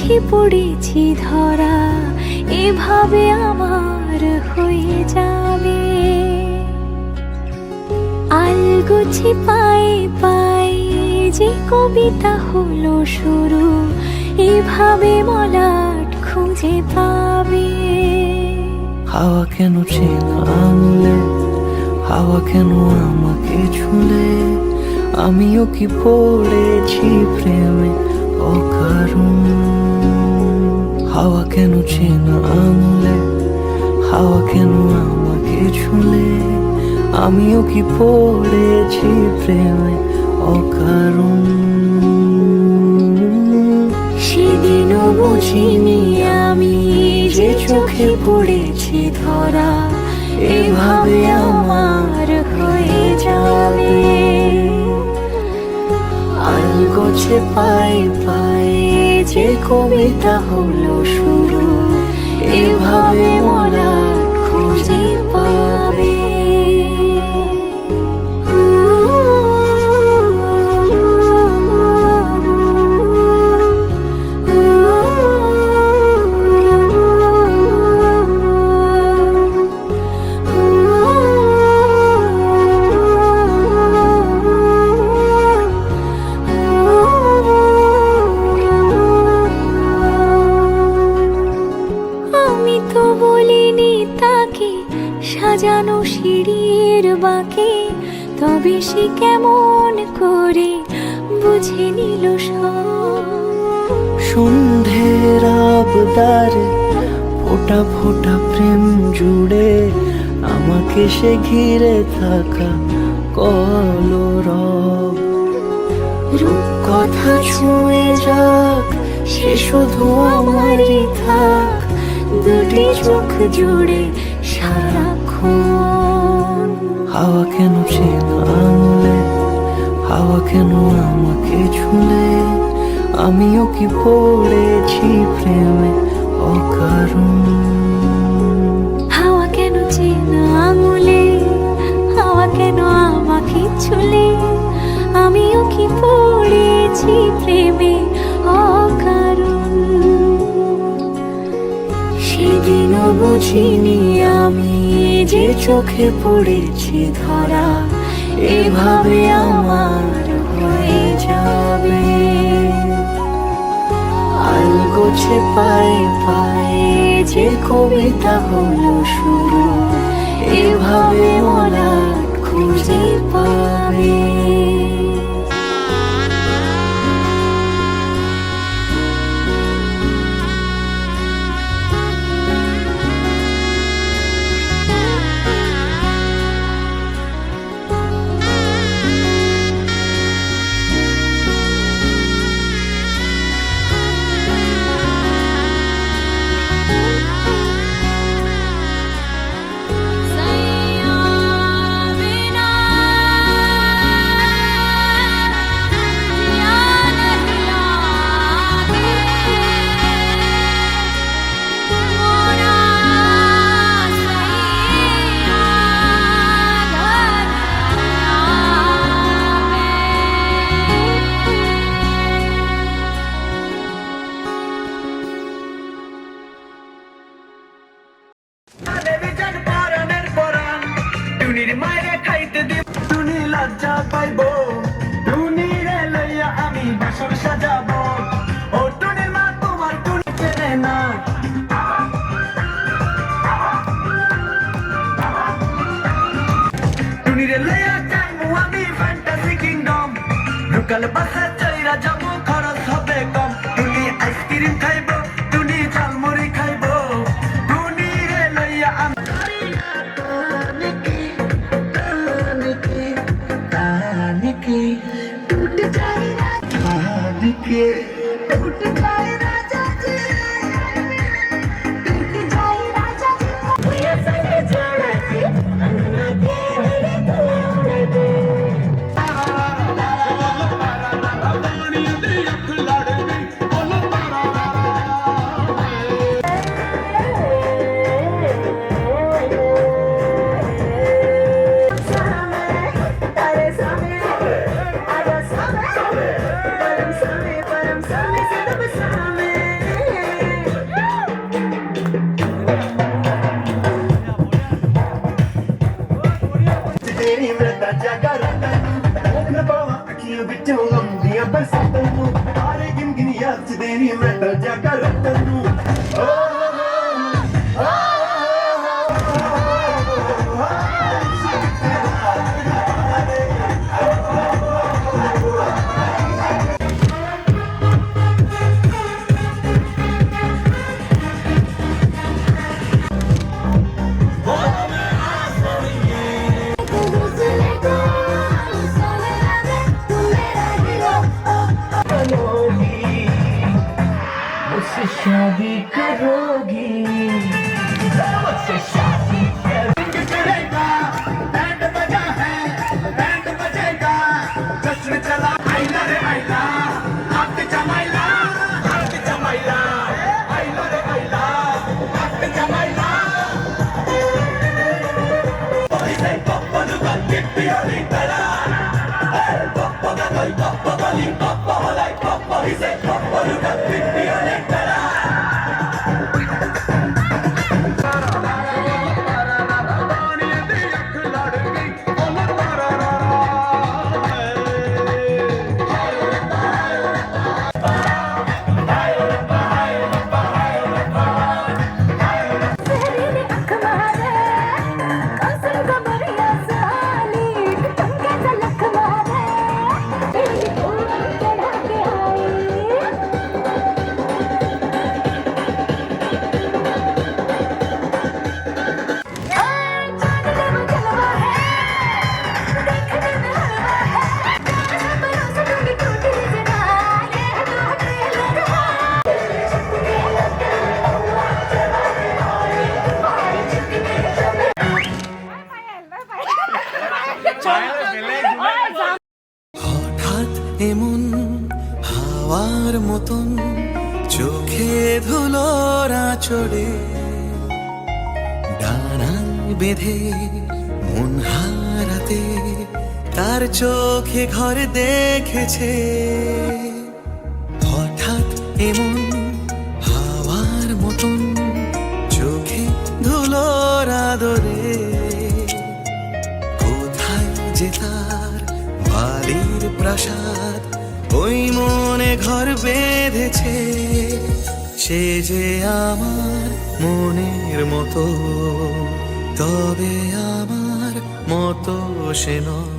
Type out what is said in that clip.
চোখে পড়েছি ধরা, এভাবে আমার হয়ে যাবে। আলগোছে পায়ে পায়ে যে কবিতা হলো শুরু, এভাবে মলাট খুঁজে পাবে। হাওয়া কেন চেনা আনলে, হাওয়া কেন আমাকে ছুলে, আমিও কি পড়েছি প্রেমে অকারণ। হাওয়া কেন চেনা আনলে, হাওয়া কেন আমাকে ছুলে, আমিও কি পড়েছি প্রেমে অকারণ। সেদিনও বুঝিনি আমি যে চোখে পড়েছি ধরা, এভাবে আমার হয়ে যাবে। আলগোছে পায়ে পায়ে যে কবিতা হলো শুরু, এভাবে মলাট খুঁজে পাবে। আমি তো বলিনি তাকে সাজানো সিঁড়ির বাঁকে, তবে সে কেমন করে বুঝে নিল সব। সন্ধ্যের আবদারে ফোটা ফোটা প্রেম জুড়ে, আমাকে সে ঘিরে থাকা কলরব। রূপকথা ছুঁয়ে যাক, সে শুধু আমারই থাক, দুটি চোখ জুড়ে সারাক্ষণ। হাওয়া কেন চেনা আনলে, হাওয়া কেন আমাকে ছুলে, আমিও কি পড়েছি প্রেমে অকারণ। হাওয়া কেন চেনা আঙুলে, হাওয়া কেন আমাকে ছুলে, আমিও কি পড়েছি প্রেমে অকারণ। সেদিনও বুঝিনি আমি যে চোখে পড়েছি ধরা, এভাবে আমার হয়ে যাবে। আলগোছে পায়ে পায়ে যে কবিতা হলো শুরু, এভাবে মলাট খুঁজে পাবে। লজ্জা পাইব, টুনিরে লইয়া আমি বাসর সাজাবো। ও টুনির মা তোমার টুনি চেনে না, টুনিরে লইয়া যাইমু আমি ফ্যান্টাসি কিংডম। লোকাল বাসে চইরা যাবো, খরচ হবে কম। টুনি আইসক্রিম খাইব, টুনি ঝালমুড়ি খাইব, টুনিরে লইয়া আমি टूट जाए टूट जाए राजा जी, टूट जाए राजा जी। ये सने जाना जी, अंगना के रे तोड़े दे। ਤੇਰੀ ਮੈਂ ਤਾਂ ਜਾਗਾ ਰੰਦਾ ਨੂੰ ਨਾ ਪਾਵਾਂ ਅੱਖੀਆਂ ਵਿੱਚੋਂ ਲੰਮੀਆਂ ਬਰਸਾਤਾਂ ਨੂੰ ਆਰੇ ਗਿਨ ਗਿਨ ਯਾਦ ਚ ਤੇਰੀ ਮੈਂ ਤਾਂ ਜਾਗਾ ਰੰਦਾ ਨੂੰ मुझसे शादी करोगी मुझसे शादी करेगा बैंड बजा है बैंड बजेगा जश्न चला आइला रे आइला हाथ जमाइला आइला रे आइला हाथ जमाइला ओइसे पप्पा लुका किप्पी होली तला पप्पा का कोई पप्पा होलाई पप्पा इसे पप्पा लुका किप्पी होली तला হঠাৎ এমন হাওয়ার মতন চোখে ধুলোরা চড়ে ডানায় বেঁধে মন হারাতে তার চোখে ঘর দেখেছে হঠাৎ এমন হাওয়ার মতন চোখে ধুলোরা দরে কোথায় যে তার বালির প্রাসাদ ওই মনে ঘর বেঁধেছে সে যে আমার মনের মতো তবে আমার মতো সে নয়